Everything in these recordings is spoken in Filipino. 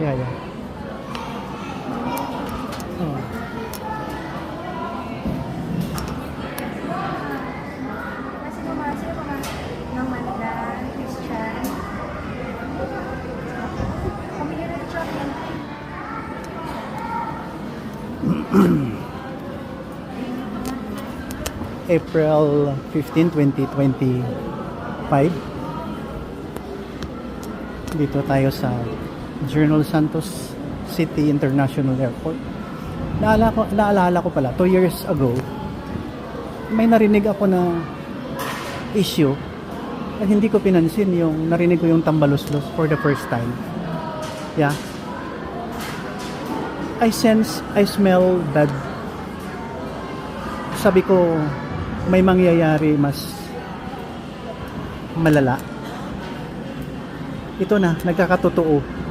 Yeah, yeah. Oh. Sino pa ba? Ng Manila, Christian. Pamilya ng chocolate. April 15, 2025. Dito tayo sa General Santos City International Airport. Naalala ko pala, 2 years ago, may narinig ako na issue at hindi ko pinansin yung narinig ko yung tambaluslos for the first time. Yeah. I smell bad. Sabi ko, may mangyayari mas malala. Ito na, nagkakatotoo.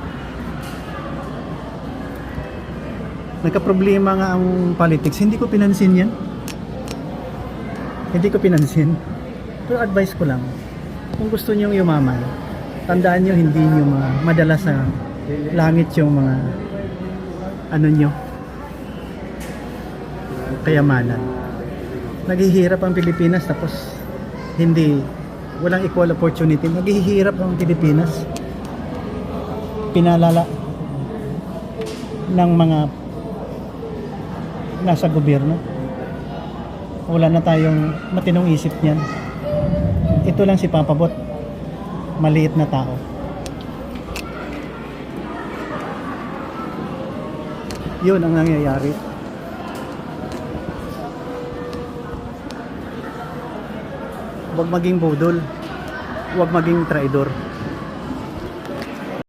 Nagka-problema nga ang politics. Hindi ko pinansin yan. Hindi ko pinansin. Pero advice ko lang, kung gusto nyo yumaman, tandaan nyo hindi nyo madala sa langit yung mga ano nyo, kayamanan. Naghihirap ang Pilipinas tapos walang equal opportunity. Naghihirap ang Pilipinas. Pinalala ng mga nasa gobyerno. Wala na tayong matinong isip niyan. Ito lang si Papabot, maliit na tao. Yun ang nangyayari. Huwag maging budol, huwag maging traidor.